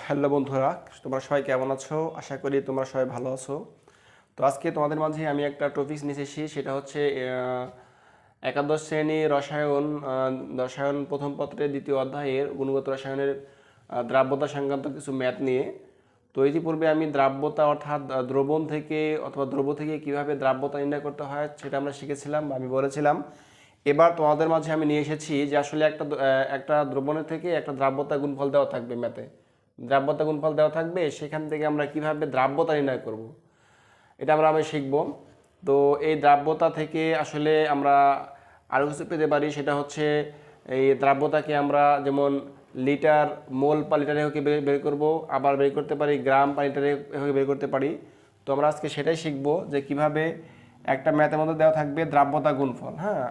Hello বন্ধুরা, তোমরা সবাই কেমন আছো? আশা করি তোমরা সবাই ভালো আছো। তো আজকে তোমাদের মাঝে আমি একটা টপিকস নিয়ে এসেছি, সেটা হচ্ছে একাদশ শ্রেণী রসায়ন প্রথম পত্রের দ্বিতীয় অধ্যায়ের গুণগত রসায়নের দ্রাব্যতা সংক্রান্ত কিছু ম্যাথ নিয়ে। তো ইতিপূর্বে আমি দ্রাব্যতা অর্থাৎ দ্রবণ থেকে অথবা দ্রব্য থেকে কিভাবে দ্রাব্যতা নির্ণয় করতে হয় সেটা আমরা শিখেছিলাম বা আমি বলেছিলাম। এবার তোমাদের মাঝে আমি নিয়ে এসেছি যে আসলে একটা দ্রবণের থেকে একটা দ্রাব্যতা গুণফল দেওয়া থাকবে ম্যাথে। দ্রাব্যতা গুণফল দেওয়া থাকবে, সেখান থেকে আমরা কিভাবে দ্রাব্যতা নির্ণয় করব এটা আমি শিখব। তো এই দ্রাব্যতা থেকে আসলে আমরা আরও কিছু পেতে পারি, সেটা হচ্ছে এই দ্রাব্যতাকে আমরা যেমন লিটার মোল পার লিটারে হোক বের করব, আবার বের করতে পারি গ্রাম পার লিটারে হোক বের করতে পারি। তো আমরা আজকে সেটাই শিখব যে কিভাবে একটা ম্যাথের মধ্যে দেওয়া থাকবে দ্রাব্যতা গুণফল, হ্যাঁ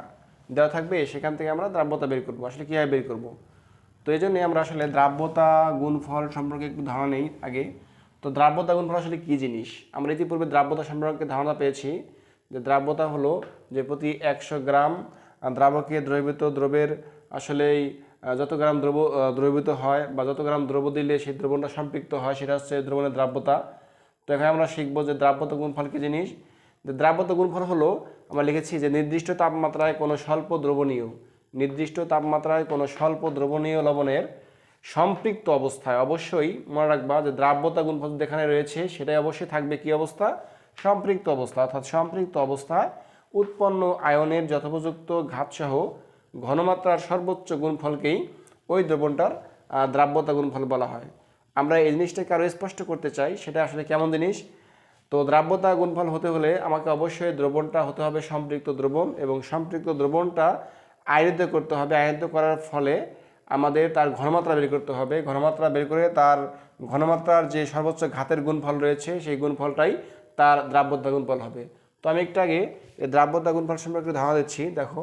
দেওয়া থাকবে, সেখান থেকে আমরা দ্রাব্যতা বের করব। আসলে কীভাবে বের করব, তো এই জন্যে আমরা আসলে দ্রাব্যতা গুণফল সম্পর্কে একটু ধারণা নেই আগে। তো দ্রাব্যতা গুণফল আসলে কী জিনিস? আমরা ইতিপূর্বে দ্রাব্যতা সম্পর্কে ধারণা পেয়েছি যে দ্রাব্যতা হলো যে প্রতি 100 গ্রাম দ্রাবকে দ্রব্যের আসলেই যত গ্রাম দ্রবীভূত হয় বা যত গ্রাম দ্রব্য দিলে সেই দ্রবণটা সম্পৃক্ত হয়, সেটা হচ্ছে দ্রবণের দ্রাব্যতা। তো এখানে আমরা শিখবো যে দ্রাব্যতা গুণফল কী জিনিস। যে দ্রাব্যতা গুণফল হলো, আমরা লিখেছি যে নির্দিষ্ট তাপমাত্রায় কোনো স্বল্প দ্রবণীয় লবণের সম্পৃক্ত অবস্থায়, অবশ্যই মনে রাখবা যে দ্রাব্যতা গুণফল যেখানে রয়েছে সেটাই অবশ্যই থাকবে কি অবস্থা? সম্পৃক্ত অবস্থা। অর্থাৎ সম্পৃক্ত অবস্থায় উৎপন্ন আয়নের যথোপযুক্ত ঘাতসহ ঘনমাত্রার সর্বোচ্চ গুণফলকেই ওই দ্রবণটার দ্রাব্যতা গুণফল বলা হয়। আমরা এই জিনিসটাকে আরও স্পষ্ট করতে চাই, সেটা আসলে কেমন জিনিস। তো দ্রাব্যতা গুণফল হতে হলে আমাকে অবশ্যই দ্রবণটা হতে হবে সম্পৃক্ত দ্রবণ, এবং সম্পৃক্ত দ্রবণটা আয়নিত করতে হবে। আয়নিত করার ফলে আমাদের তার ঘনমাত্রা বের করতে হবে। ঘনমাত্রা বের করে তার ঘনমাত্রার যে সর্বোচ্চ ঘাতের গুণফল রয়েছে সেই গুণফলটাই তার দ্রাব্যতা গুণফল হবে। তো আমি একটু আগে এই দ্রাব্যতা গুণফল সম্পর্কে ধারণা দিচ্ছি। দেখো,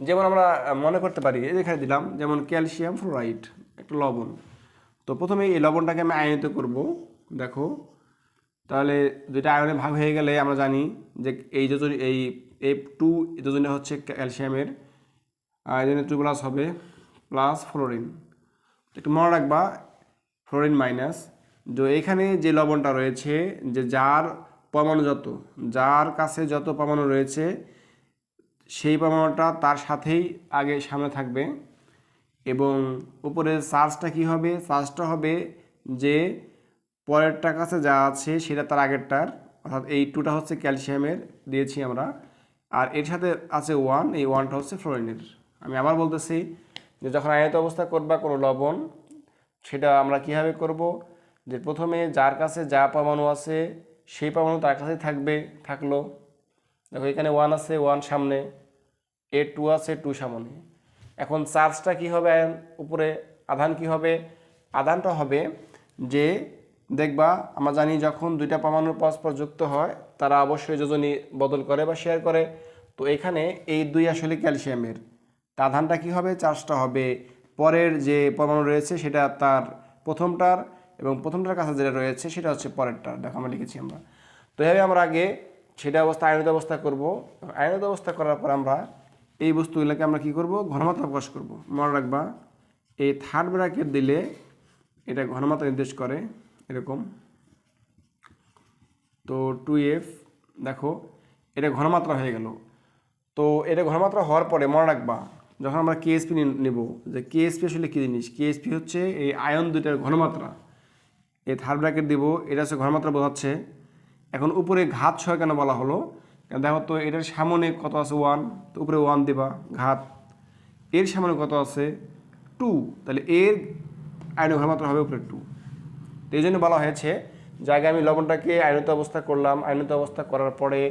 যেমন আমরা মনে করতে পারি, এখানে দিলাম যেমন ক্যালসিয়াম ফ্লোরাইড একটা লবণ। তো প্রথমে এই লবণটাকে আমি আয়নিত করব। দেখো, তাহলে দুইটা আয়নে ভাগ হয়ে গেলে আমরা জানি যে এই যোজন এই F2 যোজনে হচ্ছে ক্যালসিয়ামের, আর এই 2 প্লাস হবে প্লাস ফ্লোরিন। একটু মনে রাখবা ফ্লোরিন মাইনাস। তো এখানে যে লবণটা রয়েছে, যে যার কাছে যত পরমাণু রয়েছে সেই পরমাণুটা তার সাথেই আগে সামনে থাকবে, এবং উপরে চার্জটা কি হবে? চার্জটা হবে যে পরেরটার কাছে যা আছে সেটা তার আগেরটার, অর্থাৎ এই 2টা হচ্ছে ক্যালসিয়ামের দিয়েছি আমরা, আর এর সাথে আছে 1, এই 1টা হচ্ছে ফ্লোরিনের। আমি আবার বলতেছি যে যখন আয়নিত অবস্থা করবা কোনো লবণ, সেটা আমরা কীভাবে করব? যে প্রথমে যার কাছে যা পরমাণু আছে সেই পরমাণু তার কাছেই থাকলো। দেখো এখানে 1 আছে, 1 সামনে, A2 আছে, 2 সামনে। এখন চার্জটা কি হবে? উপরে আধান কি হবে? আধানটা হবে যে, দেখবা আমরা জানি যখন দুইটা পরমাণু পরস্পর যুক্ত হয় তারা অবশ্যই যোজনী বদল করে বা শেয়ার করে। তো এখানে এই 2 আসলে ক্যালসিয়ামের, তা আধানটা কি হবে? চার্জটা হবে পরের যে পরমাণু রয়েছে সেটা তার প্রথমটার, এবং প্রথমটার কাছে যেটা রয়েছে সেটা হচ্ছে পরেরটার। দেখো আমরা লিখেছি আমরা। তো এভাবে আমরা আগে সেটা আয়নিত অবস্থা করব। আয়নিত অবস্থা করার পর আমরা এই বস্তুগুলোকে আমরা কি করব? ঘনমাত্রা প্রকাশ করব। মনে রাখবা এই থার্ড ব্র্যাকেট দিলে এটা ঘনমাত্রা নির্দেশ করে এরকম। তো 2F, দেখো এটা ঘনমাত্রা হয়ে গেল। তো এটা ঘনমাত্রা হওয়ার পরে মনে রাখবা যখন আমরা কেএসপি নেব, যে কেএসপি আসলে কী জিনিস। কেএসপি হচ্ছে এই আয়ন দুইটার ঘনমাত্রা। এই থার্ড ব্র্যাকেট দিব, এটা হচ্ছে ঘনমাত্রা বোঝাচ্ছে। এখন উপরে ঘাত সহ কেন বলা হলো? দেখো তো এটার সামনে কত আছে? 1, তো উপরে 1 দিবা ঘাত। এর সামনে কত আছে? 2, তাহলে এর আয়নিক ঘনমাত্রা হবে উপরে 2। তো এই জন্য বলা হয়েছে জায়গায় আমি লবণটাকে আয়নিত অবস্থা করলাম। আয়নিত অবস্থা করার পরে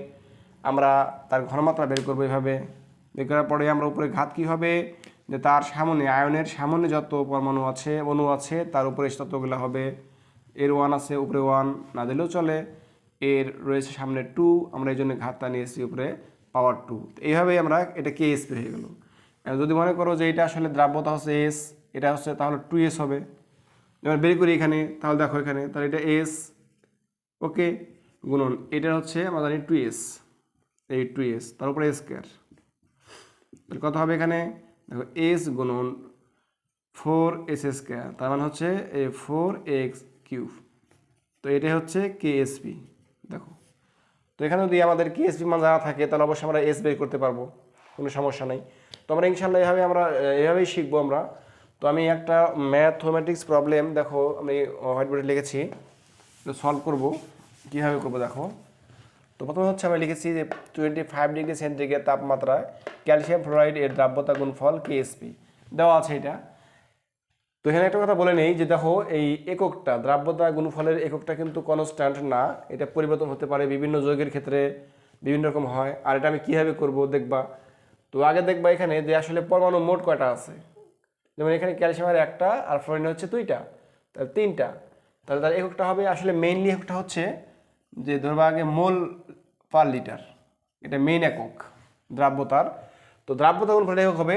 আমরা তার ঘনমাত্রা বের করবো। এভাবে বের করার পরে আমরা উপরে ঘাত কী হবে? যে তার সামনে আয়নের সামনে যত পরমাণু আছে, অণু আছে, তার উপরে ততগুলো হবে। এর 1 আছে, উপরে 1 না দিলেও চলে। এর রয়েছে সামনে 2, আমরা এই জন্য ঘাতটা নিয়েছি উপরে পাওয়ার 2। এইভাবেই আমরা এটা কেএসপি হয়ে গেল। যদি মনে করো যে এটা আসলে দ্রাব্যতা হচ্ছে এস, এটা হচ্ছে তাহলে 2S হবে। এবার বের করি এখানে, তাহলে দেখো এখানে, তাহলে এটা এস, ওকে, গুণন এটা হচ্ছে আমরা জানি 2S, এই 2S তার উপরে স্কোয়ার। তাহলে কত হবে এখানে? দেখো এস গুণন 4s², তার মানে হচ্ছে 4x³ তো এটাই হচ্ছে কেএসপি। দেখো, তো এখানে যদি আমাদের কেএসপি মান জানা থাকে তাহলে অবশ্যই আমরা এস বের করতে পারবো, কোনো সমস্যা নেই। তো আমরা ইনশাল্লাহ এভাবেই শিখবো আমরা। তো আমি একটা ম্যাথমেটিক্স প্রবলেম দেখো আমি হোয়াইট বোর্ডে লিখেছি, সলভ করব। কীভাবে করবো দেখো। তো প্রথমে হচ্ছে আমি লিখেছি যে 25°C তাপমাত্রায় ক্যালসিয়াম ফ্লোরাইড এর দ্রাব্যতা গুণফল কেএসপি দেওয়া আছে এটা। তো এখানে একটা কথা বলে নেই যে দেখো এই এককটা দ্রাব্যতা গুণফলের এককটা কিন্তু কনস্ট্যান্ট না, এটা পরিবর্তন হতে পারে বিভিন্ন যৌগের ক্ষেত্রে বিভিন্ন রকম হয়। আর এটা আমি কীভাবে করব দেখবা। তো আগে দেখবা এখানে যে আসলে পরমাণু মোট কয়টা আছে, যেমন এখানে ক্যালসিয়ামের একটা আর ফ্লোরিন হচ্ছে দুইটা, তাহলে তিনটা। তাহলে তার এককটা হবে আসলে মেইনলি এককটা হচ্ছে যে ধরবা আগে মোল পার লিটার, এটা মেইন একক দ্রাব্যতার। তো দ্রাব্যতা গুণফলের একক হবে,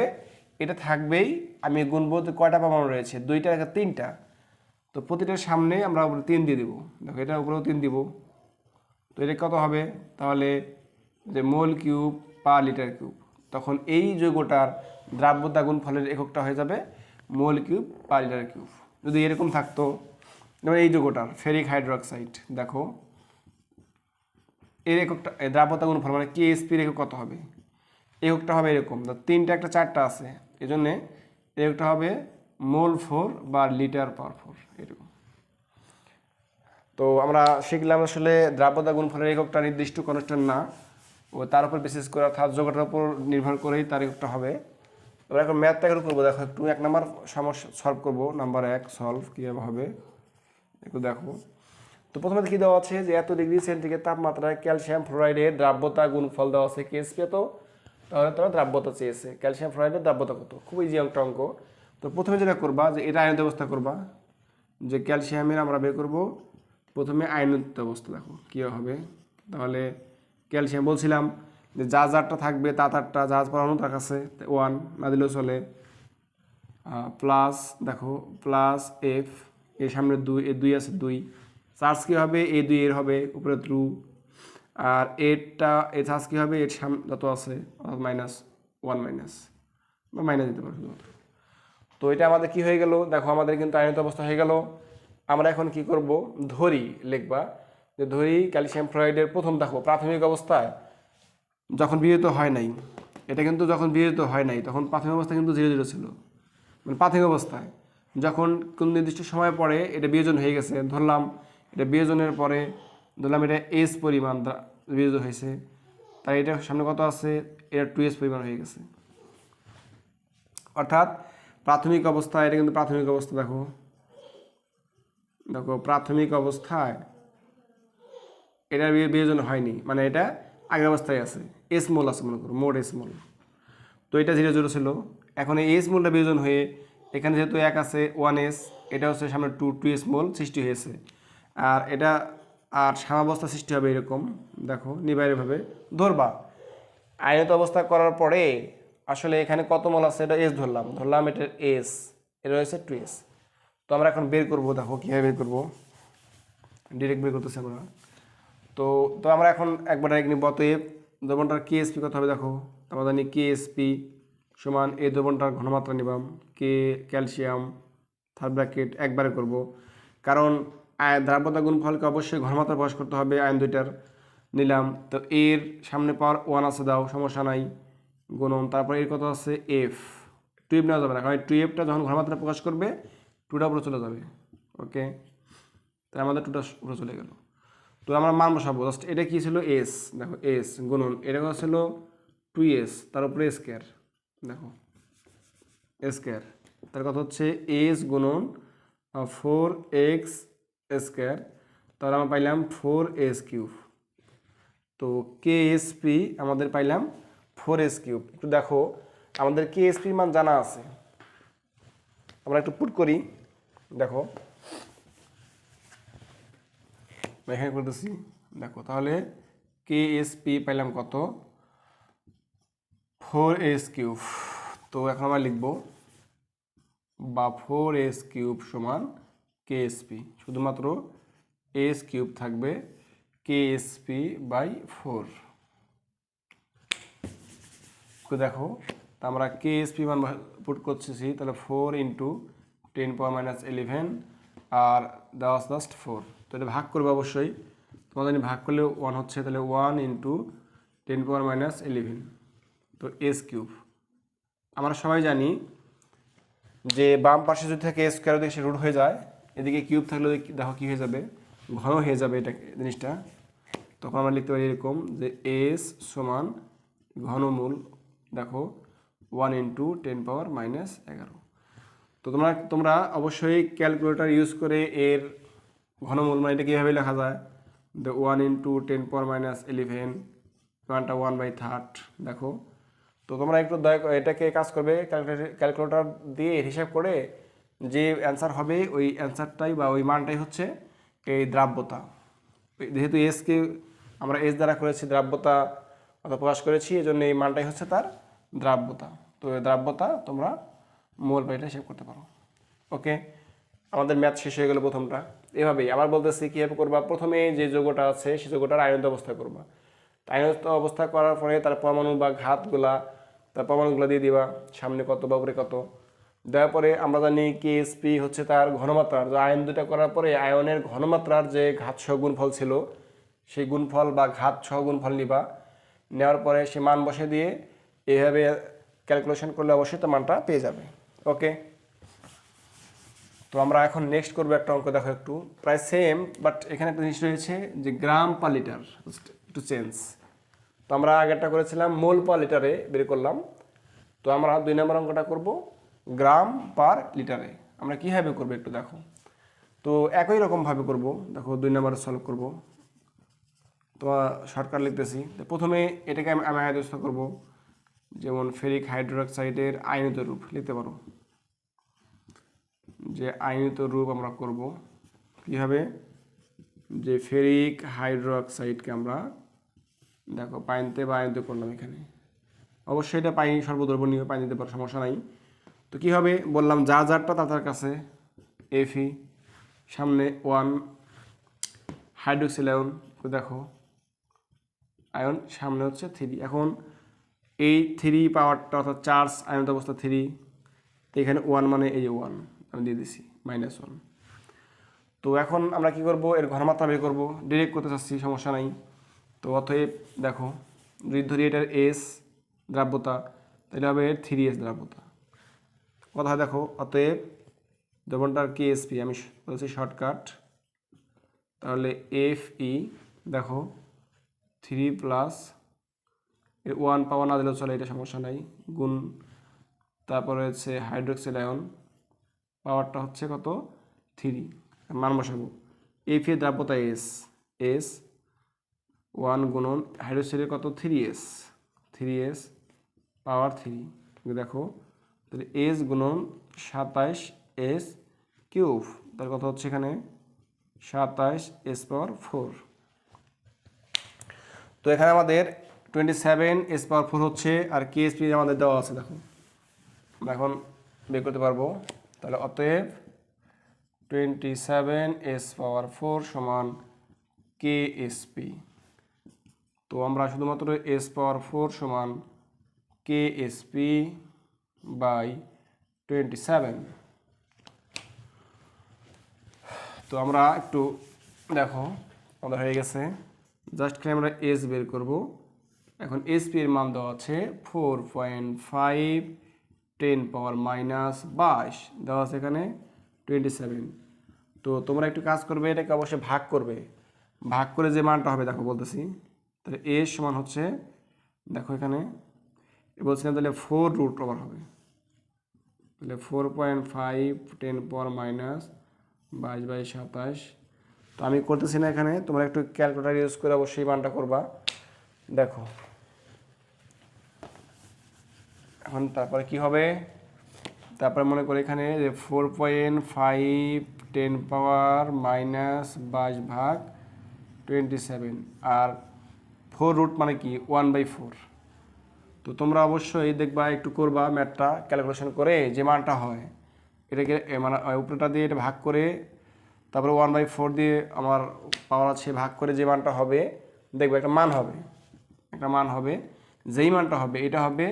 এটা থাকবেই। আমি গুনবো যে কয়টা পরমাণু রয়েছে, দুইটা তিনটা। তো প্রতিটার সামনে আমরা উপরে 3 দিয়ে দেবো। দেখো এটার উপরেও 3 দিব। তো এটা কত হবে তাহলে যে মোল কিউব পার লিটার কিউব, তখন এই যৌগটার দ্রাব্যতা গুণফলের এককটা হয়ে যাবে মোল কিউব পার লিটার কিউব। যদি এরকম থাকতো যেমন এই যৌগটার ফেরিক হাইড্রোক্সাইড, দেখো এর এককটা দ্রাব্যতা গুণফল মানে কেএসপির একক কত হবে, এককটা হবে এরকম, তিনটা একটা চারটা আছে, এই জন্যে এককটা হবে মোল 4 বা লিটার পার 4 এরকম। তো আমরা শিখলাম আসলে দ্রাব্যতা গুণফলের এককটা নির্দিষ্ট কনস্ট্যান্ট না, ও তার উপর বেসিস করে অর্থাৎ যৌগটার উপর নির্ভর করেই তার এককটা হবে। এবার এখন ম্যাথটা একটু করবো। দেখো একটু 1 নম্বর সমস্যা সলভ করবো। নাম্বার 1 সলভ কীভাবে হবে একটু দেখো। তো প্রথমে কী দেওয়া আছে যে এত ডিগ্রি সেন্টিগ্রেড তাপমাত্রায় ক্যালসিয়াম ফ্লোরাইডের দ্রাব্যতা গুণফল দেওয়া আছে কেএসপি এত, তাহলে তারা দ্রাব্যতা চেয়েছে ক্যালসিয়াম ফ্লোরাইডের দ্রাব্যতা কত, খুব ইজি একটা অঙ্ক। তো প্রথমে যেটা করবা যে এটা আয়নিত অবস্থা করবা, যে ক্যালসিয়ামের আমরা বের করব প্রথমে আয়নিত অবস্থা। দেখো কী হবে তাহলে ক্যালসিয়াম বলছিলাম যে যা যারটা থাকবে তা তারটা যা পরমাণু তার কাছে 1 না দিলেও চলে, প্লাস দেখো প্লাস এফ এর সামনে 2, এর 2 আছে 2, চার্জ কী হবে এ 2 এর হবে উপরে থ্রু, আর এরটা এর চার্জ কী হবে এর সামনে যত আছে -1 মাইনাস বা মাইনাস দিতে পারো শুধুমাত্র। তো এটা আমাদের কি হয়ে গেল দেখো, আমাদের কিন্তু আয়নিত অবস্থা হয়ে গেল। আমরা এখন কি করব ধরি লিখবা যে ধরি ক্যালসিয়াম ফ্লোরাইডের প্রথম দেখো প্রাথমিক অবস্থায় যখন বিয়োজিত হয় নাই, এটা কিন্তু যখন বিয়োজিত হয় নাই তখন প্রাথমিক অবস্থা কিন্তু 0 0 ছিল, মানে প্রাথমিক অবস্থায়। যখন কোন নির্দিষ্ট সময় পরে এটা বিয়োজন হয়ে গেছে, ধরলাম এটা বিয়োজনের পরে ধরলাম এটা এস পরিমাণ বিয়োজিত হয়েছে, তাই এটা সামনে কত আছে এটা 2s পরিমাণ হয়ে গেছে। অর্থাৎ প্রাথমিক অবস্থায় এটা কিন্তু প্রাথমিক অবস্থা। দেখো দেখো প্রাথমিক অবস্থায় এটা বিয়োজন হয়নি, মানে এটা আগের অবস্থায় আছে, এস মোল আছে মনে করো, মোট এস মোল। তো এটা 0 0 ছিল, এখন এই এস মোলটা বিয়োজন হয়ে এখানে যেহেতু 1 আছে 1s, এটা হচ্ছে সামনে 2s মোল সৃষ্টি হয়েছে। আর এটা আর সাম্যাবস্থা সৃষ্টি হবে এরকম, দেখো নিবারভাবে ধরবা আয়নিত অবস্থা করার পরে আসলে এখানে কত মোল আছে এটা এস ধরলাম এটার এস, এটা হচ্ছে 2s। তো আমরা এখন বের করবো, দেখো কীভাবে বের করবো, ডিরেক্ট বের করতেছি আমরা। তো তো আমরা এখন একবার ডাইরেক্ট নিব, অতএব দ্রবণটার কেএসপি কত হবে দেখো, আমরা জানি কেএসপি সমান এই দ্রবণটার ঘনমাত্রা নিবাম কে ক্যালসিয়াম থার্ড ব্র্যাকেট একবারে করব, কারণ দ্রাব্যতা গুণফলকে অবশ্যই ঘনমাত্রা প্রকাশ করতে হবে। আয়ন দুইটার নিলাম, তো এর সামনে পাওয়ার 1 আছে দাও সমস্যা নাই, গুণন তারপর এর কত আছে এফ, টুয়েফ নেওয়া যাবে না, কারণ টুয়েফটা যখন ঘনমাত্রা প্রকাশ করবে 2টা উপরে চলে যাবে। ওকে, তাই আমাদের 2টা উপরে চলে গেল। তো আমরা মান বসাবো জাস্ট, এটা কি ছিল এস, দেখো এস গুণন এটা ছিল 2s তার উপরে স্কোয়ার, দেখো স্কোয়ার তার কথা হচ্ছে এস গুণন 4x স্কোয়ার, তাহলে আমরা পাইলাম 4s³। তো কেএসপি আমাদের পাইলাম 4s³। একটু দেখো আমাদের কেএসপির মান জানা আছে, আমরা একটু পুট করি। দেখো এখানে করতেছি, দেখো তাহলে কেএসপি পাইলাম কত 4s³। তো এখন আমরা লিখব বা 4s³ সমান কেএসপি, শুধুমাত্র s³ থাকবে KSP/4। তো দেখো তা আমরা কেএসপি মান পুট করতেছি, তাহলে 4 ইন্টু 10⁻11 আর দেওয়া আছে জাস্ট 4। তো এটা ভাগ করবে অবশ্যই, তোমাদের ভাগ করলে 1 হচ্ছে, তাহলে 1 ইন্টু 10⁻11। তো এস কিউব। আমরা সবাই জানি যে বাম পাশে যদি থাকে স্কোয়ার দিকে সে রুট হয়ে যায়, এদিকে কিউব থাকলে দেখো কী হয়ে যাবে, ঘন হয়ে যাবে এটা জিনিসটা। তখন আমরা লিখতে পারি এরকম যে এস সমান ঘনমূল, দেখো 1 ইন্টু 10⁻11। তো তোমরা অবশ্যই ক্যালকুলেটর ইউজ করে এর ঘনমূল মানে এটা কীভাবে লেখা যায়, 1 ইন্টু 10⁻11, মানটা 1/3। দেখো, তো তোমরা একটু এটাকে কাজ করবে ক্যালকুলেটর দিয়ে হিসাব করে যে অ্যান্সার হবে ওই অ্যান্সারটাই বা ওই মানটাই হচ্ছে এই দ্রাব্যতা। যেহেতু এসকে আমরা এস দ্বারা করেছি দ্রাব্যতা অথবা প্রকাশ করেছি, এই জন্য এই মানটাই হচ্ছে তার দ্রাব্যতা। তো এই দ্রাব্যতা তোমরা মোল পাইটা হিসাব করতে পারো। ওকে, আমাদের ম্যাথ শেষ হয়ে গেল প্রথমটা। এভাবেই আবার বলতেছি কীভাবে করবা, প্রথমে যে যৌগটা আছে সেই যৌগটার আয়নিত অবস্থা করবা। আয়নিত অবস্থা করার পরে তার পরমাণু বা ঘাতগুলা, তার পরমাণুগুলো দিয়ে দিবা, সামনে কত বা উপরে কত দেওয়ার পরে আমরা জানি কেএসপি হচ্ছে তার ঘনমাত্রার, যে আয়ন দুটা করার পরে আয়নের ঘনমাত্রার যে ঘাত সহ গুণফল ছিল সেই গুণফল বা ঘাত সহ গুণফল নিবা, নেওয়ার পরে সে মান বসে দিয়ে এইভাবে ক্যালকুলেশন করলে অবশ্যই তো মানটা পেয়ে যাবে। ওকে, তো আমরা এখন নেক্সট করবো একটা অঙ্ক। দেখো একটু প্রায় সেম, বাট এখানে একটা জিনিস রয়েছে যে গ্রাম পার লিটার, একটু চেঞ্জ। তো আমরা আগেরটা করেছিলাম মোল পার লিটারে বের করলাম, তো আমরা 2 নম্বর অঙ্কটা করব গ্রাম পার লিটারে। আমরা কীভাবে করবো একটু দেখো, তো একই রকমভাবে করব। দেখো 2 নম্বরে সলভ করব, তো শর্টকাট লিখতেছি। প্রথমে এটাকে আমি আয়নিত করব, যেমন ফেরিক হাইড্রোক্সাইডের আয়নিত রূপ লিখতে পারো, যে আয়নিত রূপ আমরা করব কীভাবে, যে ফেরিক হাইড্রোক্সাইডকে আমরা দেখো পানিতে বা আয়নিত করলাম। এখানে অবশ্যই এটা পানি সর্বদ্রবণীয়, পানি দিতে পারো, সমস্যা নাই। তো কী হবে বললাম, যার যারটা তার কাছে এফি, সামনে 1 হাইড্রোক্সিল আয়ন, দেখো আয়ন সামনে হচ্ছে 3। এখন এই 3 পাওয়ারটা অর্থাৎ চার্জ আয়নিত অবস্থা 3, এখানে 1 মানে এই যে 1 আমি দিয়ে দিছি -1। তো এখন আমরা কি করব, এর ঘনমাত্রা বের করব, ডিরেক্ট করতে চাচ্ছি, সমস্যা নাই। তো অতএব দেখো যদি ধরি এটার এস দ্রাব্যতা, তাহলে হবে 3s দ্রাব্যতা। কথা দেখো, অতএব দ্রবণটার কেএসপি আমি বলছি শর্টকাট, তাহলে এফ ই দেখো 3 প্লাস 1 পাওয়া না দিলেও চলে, এটা সমস্যা নাই, গুণ তারপরে হচ্ছে হাইড্রোক্সিল আয়ন পাওয়ারটা হচ্ছে কত 3, মান বসাবো। এফ এর দ্রাব্যতা এস, এস 1 গুণন হাইড্রোক্সাইডের কত 3s পাওয়ার 3। দেখো তাহলে এস গুণন 27s কিউব, তার কথা হচ্ছে এখানে 27s পাওয়ার 4। তো এখানে আমাদের 27s পাওয়ার 4 হচ্ছে, আর কেএসপি আমাদের দেওয়া আছে। দেখো আমরা এখন বের করতে পারবো, তাহলে অতএব 27s পাওয়ার 4 সমান কেএসপি। তো আমরা শুধুমাত্র s পাওয়ার 4 সমান কেএসপি বাই 27। তো আমরা একটু দেখো আমাদের হয়ে গেছে, জাস্ট খালি আমরা এস বের করব। এখন এসপি এর মান দেওয়া আছে 4.5 10⁻22 দেওয়া আছে এখানে 27। তো তোমরা একটু কাজ করবে, এটাকে অবশ্যই ভাগ করবে, ভাগ করে যে মানটা হবে দেখো বলতেছি, তাহলে এ সমান হচ্ছে দেখো এখানে বলছিলাম, তাহলে 4 রুট ওভার হবে, তাহলে 4.5 10⁻22/27। তো আমি করতেছি না এখানে, তোমরা একটু ক্যালকুলেটর ইউজ করে অবশ্যই মানটা করবা। দেখো এখন তারপরে কি হবে, তারপরে মনে করি এখানে যে 4.5 10⁻22/27 আর 4 রুট মানে কি 1/4। তো তোমরা অবশ্যই দেখবা একটু করবা ম্যাথটা ক্যালকুলেশন করে যে মানটা হয়, এটাকে মানে উপরেটা দিয়ে এটা ভাগ করে তারপরে 1/4 দিয়ে আমার পাওয়ার আছে, ভাগ করে যে মানটা হবে দেখবে একটা মান হবে, যেই মানটা হবে এটা হবে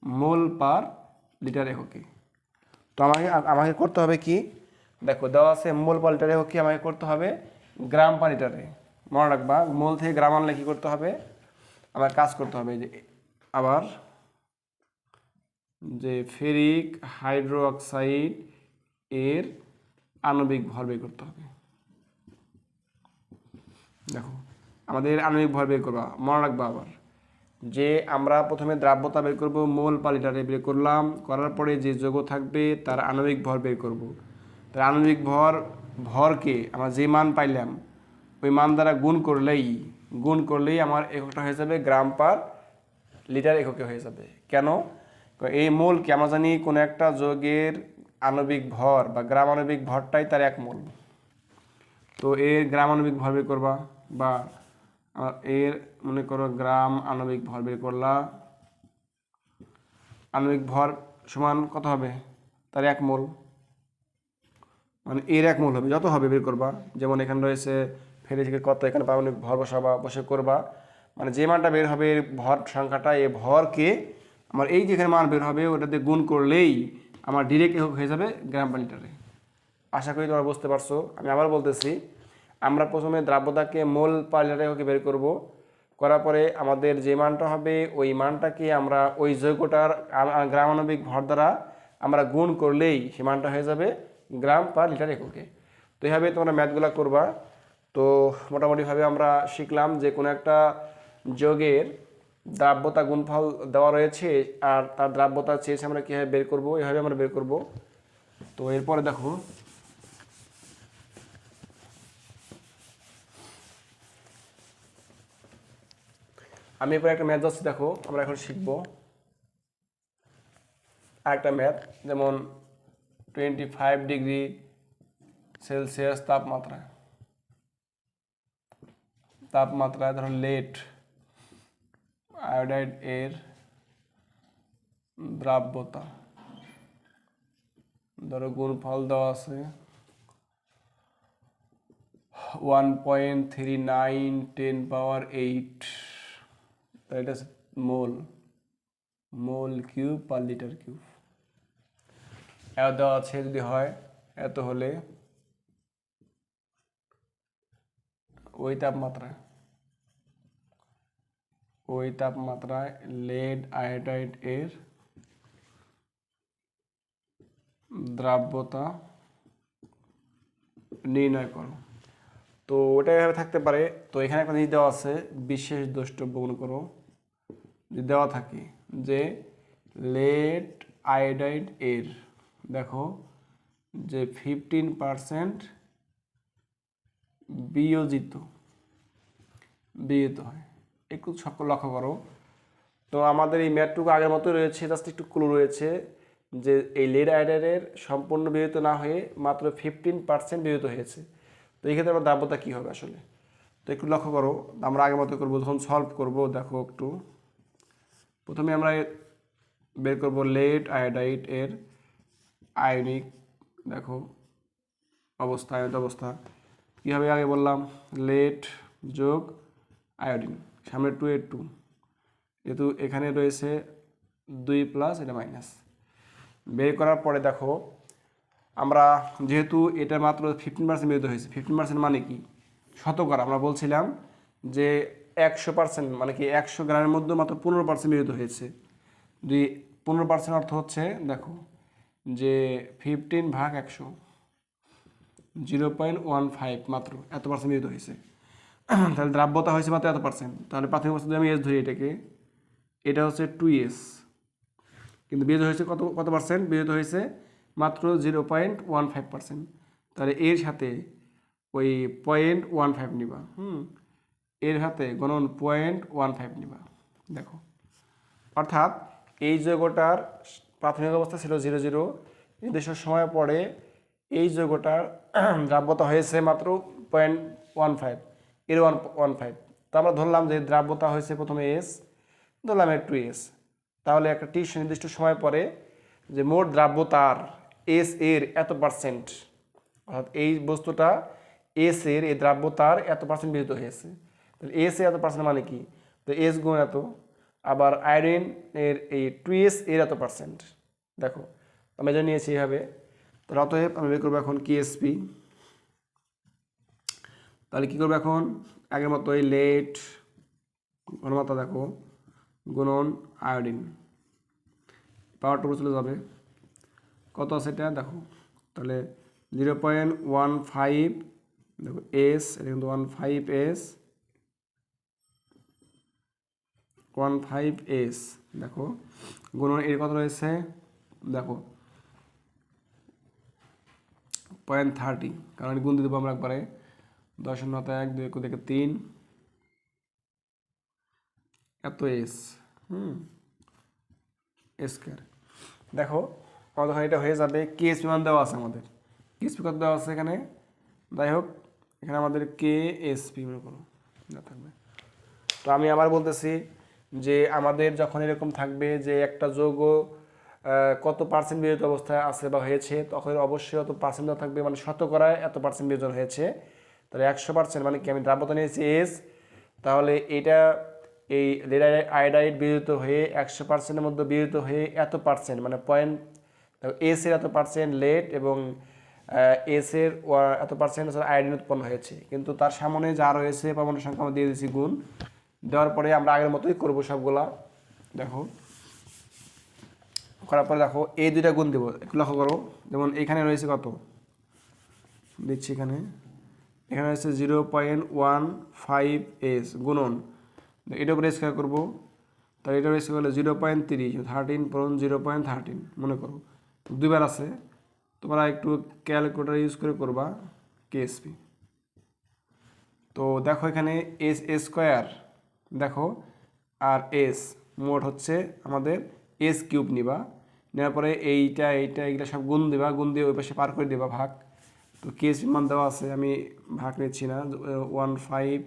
মোল পার লিটার এককে। তো আমাকে আমাকে করতে হবে কি, দেখো দেওয়া আছে মোল পার লিটারে এককে, আমাকে করতে হবে গ্রাম পার লিটারে। মনে রাখবা মোল থেকে গ্রাম আনলে কী করতে হবে, আমার কাজ করতে হবে যে আবার যে ফেরিক হাইড্রোক্সাইড এর আণবিক ভর বের করতে হবে। দেখো আমাদের আণবিক ভর বের করবা, মনে রাখবা আবার যে আমরা প্রথমে দ্রাব্যতা বের করব মোল পার লিটারে, বের করলাম, করার পরে যে যৌগ থাকবে তার আণবিক ভর বের করব। তার আণবিক ভরকে আমরা যে মান পাইলাম ওই মান দ্বারা গুণ করলেই আমার এককটা হয়ে যাবে গ্রাম পার লিটার এককে হয়ে যাবে। কেন, এই মোলকে আমরা জানি কোনো একটা যৌগের আণবিক ভর বা গ্রাম আণবিক ভরটাই তার 1 মোল। তো এর গ্রাম আণবিক ভর বের করবা, বা এর মনে করো গ্রাম আণবিক ভর বের করলা, আণবিক ভর সমান কত হবে, তার 1 মোল, মানে এর 1 মোল হবে, যত হবে বের করবা। যেমন এখানে রয়েছে ফেরি থেকে কত, এখানে পারমাণবিক ভর বসাবা, বসে করবা, মানে যে মানটা বের হবে এর ভর সংখ্যাটা, এই ভরকে আমার এই যেখানে মান বের হবে ওটাতে গুণ করলেই আমার ডিরেক্ট একক হয়ে যাবে গ্রাম পার লিটারে। আশা করি তোমরা বুঝতে পারছো। আমি আবার বলতেছি, আমরা প্রথমে দ্রাব্যতাকে মোল পার লিটার এককে বের করব, করার পরে আমাদের যে মানটা হবে ওই মানটাকে আমরা ওই যৌগটার গ্রাম আণবিক ভর দ্বারা আমরা গুণ করলেই সে মানটা হয়ে যাবে গ্রাম পার লিটার এককে। তো এইভাবে তোমরা ম্যাথগুলো করবা। তো মোটামুটিভাবে আমরা শিখলাম যে কোনো একটা যৌগের দ্রাব্যতা গুণফল দেওয়া রয়েছে আর তার দ্রাব্যতা চেয়েছে আমরা কীভাবে বের করব, এভাবে আমরা বের করব। তো এরপরে দেখো আমি এরপরে একটা ম্যাথ যাচ্ছি, দেখো আমরা এখন শিখব আরেকটা ম্যাথ, যেমন 25 ডিগ্রি সেলসিয়াস তাপমাত্রায় ধরো লেড আয়োডাইড এর দ্রাব্যতা, ধরো গুণফল দেওয়া আছে 1.39 10⁸, এটা মোল কিউব পার লিটার কিউব। এত দেওয়া আছে, যদি হয় এত হলে ওই তাপমাত্রায় লেড আয়োডাইড এর দ্রাব্যতা নির্ণয় করো। তো ওটা এভাবে থাকতে পারে। তো এখানে একটা জিনিস দেওয়া আছে, বিশেষ দ্রষ্টব্য মনে করো যদি দেওয়া থাকে যে লেড আয়োডাইড এর, দেখো যে 15% বিয়োজিত হয়, একটু সকল লক্ষ্য করো। তো আমাদের এই ম্যাথটুকু আগের মতো রয়েছে, জাস্ট একটু ক্লু রয়েছে যে এই লেড আয়োডাইডের সম্পূর্ণ বিয়োজিত না হয়ে মাত্র 15% বিয়োজিত হয়েছে। তো এই ক্ষেত্রে আমার দ্রাব্যতা কী হবে আসলে, তো একটু লক্ষ্য করো। আমরা আগের মতো করবো, যখন সলভ করব দেখো একটু, প্রথমে আমরা বের করব লেড আয়োডাইড এর আয়নিক, দেখো অবস্থা, আয়নিক অবস্থা কীভাবে আগে বললাম, লেড যোগ আয়োডিন, সামনে 2 এর 2, যেহেতু এখানে রয়েছে 2+, এটা মাইনাস। বের করার পরে দেখো আমরা যেহেতু এটা মাত্র 15% বিয়োজিত হয়েছে, 15% মানে কি শতকরা, আমরা বলছিলাম যে 100% মানে কি 100 গ্রামের মধ্যে মাত্র 15% বিয়োজিত হয়েছে। যদি 15% অর্থ হচ্ছে দেখো যে 15/100, 0.15 মাত্র এত পার্সেন্ট বিয়োজিত হয়েছে। তাহলে দ্রাব্যতা হয়েছে মাত্র এত পার্সেন্ট। তাহলে প্রাথমিক অবস্থায় আমি এস ধরি এটাকে, এটা হচ্ছে 2s, কিন্তু বিয়োজিত হয়েছে কত পার্সেন্ট, বিয়োজিত হয়েছে মাত্র 0.15%। তাহলে এর সাথে ওই 0.15 নিবা, এর সাথে গণন 0.15 নিবা। দেখো অর্থাৎ এই যৌগটার প্রাথমিক অবস্থা ছিল 0, নির্দিষ্ট সময় পরে এই যৌগটার দ্রাব্যতা হয়েছে মাত্র 0.15, এর 1.15। তো আমরা ধরলাম যে দ্রাব্যতা হয়েছে প্রথমে এস, ধরলাম এর 2s। তাহলে একটা নির্দিষ্ট সময় পরে যে মোট দ্রাব্যতার এস এর এত পার্সেন্ট, অর্থাৎ এই বস্তুটা এস এর এই দ্রাব্যতার এত পার্সেন্ট বিয়োজিত হয়েছে। তাহলে এস এর এত পার্সেন্ট মানে কি, তো এস গুণ এত, আবার আয়োডিন এর এই 2s এর এত পার্সেন্ট, দেখো আমি এটা নিয়েছি এইভাবে। তাহলে অতএব আমি বের করবো এখন কেএসপি। তাহলে কী করবো এখন, আগের মতো এই লেট ঘনমাত্রা দেখো গুণন আয়োডিন, পাওয়ারটা উপরে চলে যাবে। কত আছে এটা দেখো, তাহলে 0.15 দেখো এস, এটা কিন্তু 15 দেখো গুণন এর কত রয়েছে দেখো 0.30, কারণ গুণ দিয়ে দেবো আমরা একবারে 10.1 2 দেখে 3 এত এস স্কোয়ার। দেখো আমাদের এটা হয়ে যাবে। কেএসপি মান দেওয়া আছে আমাদের, কেএসপি কত দেওয়া আছে এখানে, যাই হোক এখানে আমাদের কেএসপি মনে করো না থাকবে। তো আমি আবার বলতেছি যে আমাদের যখন এরকম থাকবে যে একটা যৌগ কত পার্সেন্ট বিয়োজিত অবস্থায় আছে বা হয়েছে, তখন অবশ্যই অত পার্সেন্ট দেওয়া থাকবে, মানে শতকরায় এত পার্সেন্ট বিয়োজন হয়েছে। তাহলে 100% মানে কি, আমি দ্রাব্যতা নিয়েছি এস, তাহলে এটা এই লেড আয়োডাইড বিয়োজিত হয়ে 100%-এর মধ্যে বিয়োজিত হয়ে এত পার্সেন্ট মানে পয়েন্ট, এস এর এত পার্সেন্ট লেড এবং এস এর এত পার্সেন্ট আয়োডিন উৎপন্ন হয়েছে। কিন্তু তার সামনে যা রয়েছে পরমাণু সংখ্যা আমরা দিয়ে দিচ্ছি গুণ, দেওয়ার পরে আমরা আগের মতোই করবো সবগুলা। দেখো করার পরে দেখো এই দুইটা গুণ দেবো, একটু লক্ষ্য করো। যেমন এখানে রয়েছে কত দিচ্ছি, এখানে রয়েছে 0.15 এস গুণন, এটার উপরে স্কোয়ার করবো, তাহলে এটা রয়েছে বলে 0.30 13 মনে করো দুইবার আছে, তোমরা একটু ক্যালকুলেটার ইউজ করে করবা কেএসপি। তো দেখো এখানে এস স্কোয়ার দেখো আর এস মোট হচ্ছে আমাদের এস কিউব নিবা, নেওয়ার পরে এইটা এইগুলো সব গুণ দিবা, গুণ দিয়ে ওই পাশে পার করে দেবা ভাগ। তো কেএসপি মান দেওয়া আছে, আমি ভাগ নিচ্ছি না, 15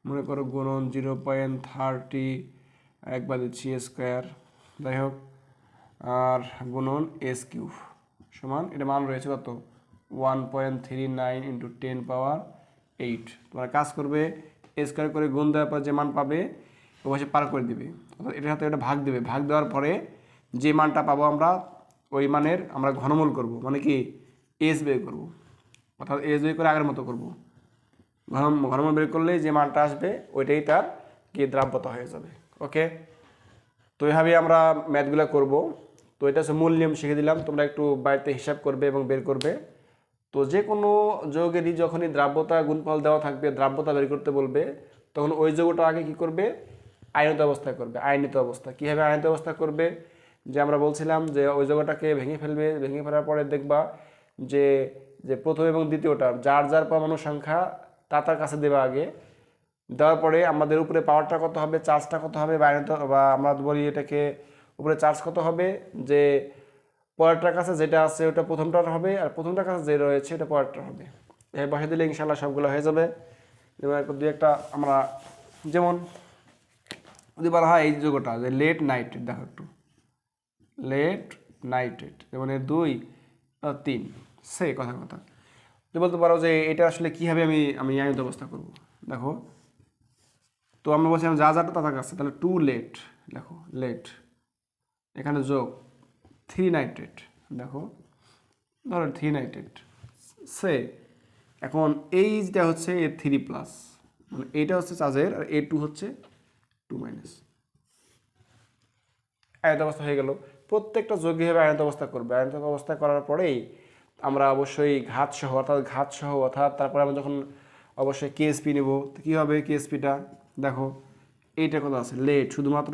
মনে করো গুণন 0.30 একবার দিচ্ছি স্কোয়ার, যাই হোক আর গুণন এস কিউব সমান এটা মান রয়েছে কত 1.39 × 10⁻8। তোমরা কাজ করবে স্কোয়ার করে গুণ দেওয়ার পর যে মান পাবে ও পাশে পার করে দিবে, অর্থাৎ এটার সাথে এটা ভাগ দেবে, ভাগ দেওয়ার পরে যে মানটা পাবো আমরা ওই মানের আমরা ঘনমূল করব, মানে কি এস বের করবো, অর্থাৎ এস বের করে আগের মতো করবো, ঘনমূল বের করলে যে মানটা আসবে ওইটাই তার কি দ্রাব্যতা হয়ে যাবে। ওকে, তো এইভাবেই আমরা ম্যাথগুলো করব। তো এটা হচ্ছে মূল নিয়ম শিখে দিলাম, তোমরা একটু বাড়িতে হিসাব করবে এবং বের করবে। তো যে কোনো যৌগেরই যখনই দ্রাব্যতা গুণফল দেওয়া থাকবে, দ্রাব্যতা বের করতে বলবে, তখন ওই যৌগটা আগে কি করবে আয়নিত অবস্থায় করবে। আয়নিত অবস্থা কীভাবে আয়নিত অবস্থা করবে, যে আমরা বলছিলাম যে ওই যৌগটাকে ভেঙে ফেলবে, ভেঙে ফেলার পরে দেখবা যে যে প্রথম এবং দ্বিতীয়টা যার যার পরমাণু সংখ্যা তার কাছে দেবে আগে, দেওয়ার পরে আমাদের উপরে পাওয়ারটা কত হবে, চার্জটা কত হবে, বা আমরা বলি এটাকে উপরে চার্জ কত হবে, যে পরেরটার কাছে যেটা আছে ওটা প্রথমটার হবে, আর প্রথমটার কাছে যে রয়েছে এটা পরেরটার হবে। এই বসে দিলে ইনশাল্লাহ সবগুলো হয়ে যাবে। যেমন দুই একটা আমরা যেমন যদি বলা হয় এই যৌগটা যে লেড নাইট্রেট, দেখো একটু লেড নাইট্রেট, যেমন 2 3 সে কথা তুমি বলতে পারো যে এটা আসলে কীভাবে আমি আয়নিত অবস্থা করব। দেখো তো আমরা বলছিলাম যা যাটা তার কাছে, তাহলে 2 লেট দেখো লেট, এখানে যোগ 3 নাইট্রেট, দেখো ধরো 3 নাইট্রেট সে, এখন এইটা হচ্ছে A3+, মানে এইটা হচ্ছে চার্জের আর A2 হচ্ছে 2-, আয়নিত অবস্থা হয়ে গেল। প্রত্যেকটা যৌগ হিসেবে আয়নিত অবস্থা করবে। আয়নিত অবস্থা করার পরেই আমরা অবশ্যই ঘাত সহ অর্থাৎ তারপরে আমরা যখন অবশ্যই কেএসপি নেব, তো কী হবে কেএসপিটা দেখো এইটা কত আছে লেট, শুধুমাত্র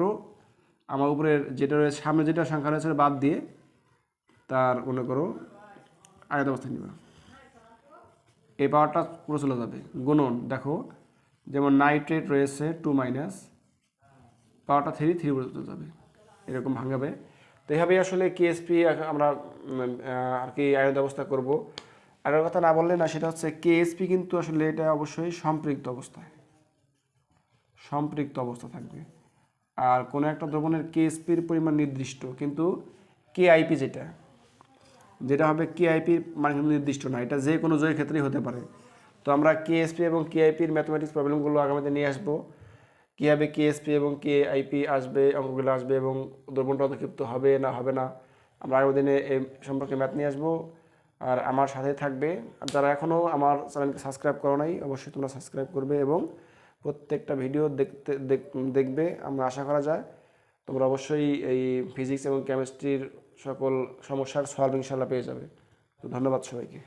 আমার উপরের যেটা রয়েছে সামনে যেটা সংখ্যা রয়েছে বাদ দিয়ে তার মনে করো আয়নিত অবস্থা নিবা, এই পাওয়ারটা পুরো চলে যাবে। গুণন দেখো যেমন নাইট্রেট রয়েছে 2-, পাওয়ারটা 3 পুরো চলে যাবে, এরকম ভাঙাবে। তো এইভাবেই আসলে কেএসপি আমরা আর কি আয়নিত অবস্থা করব। আর কথা না বললে না, সেটা হচ্ছে কেএসপি কিন্তু আসলে এটা অবশ্যই সম্পৃক্ত অবস্থা থাকবে। আর কোনো একটা দ্রবণের কেএসপির পরিমাণ নির্দিষ্ট, কিন্তু কেআইপি যেটা হবে কেআইপির মানে কিন্তু নির্দিষ্ট না, এটা যে কোনো যৌগের ক্ষেত্রেই হতে পারে। তো আমরা কেএসপি এবং কেআইপির ম্যাথমেটিক্স প্রবলেমগুলো আগামীতে নিয়ে আসবো, কীভাবে কেএসপি এবং কেআইপি আসবে, অঙ্কগুলো আসবে এবং দ্রবণটা অন্তর্ভুক্ত হবে না আমরা আগামী দিনে এই সম্পর্কে ম্যাথ নিয়ে আসবো। আর আমার সাথে থাকবে। আর যারা এখনও আমার চ্যানেলকে সাবস্ক্রাইব করো নাই, অবশ্যই তোমরা সাবস্ক্রাইব করবে এবং প্রত্যেকটা ভিডিও দেখবে। আমরা আশা করা যায় তোমরা অবশ্যই এই ফিজিক্স এবং কেমিস্ট্রির সকল সমস্যার সলভ ইনশাল্লাহ পেয়ে যাবে। তো ধন্যবাদ সবাইকে।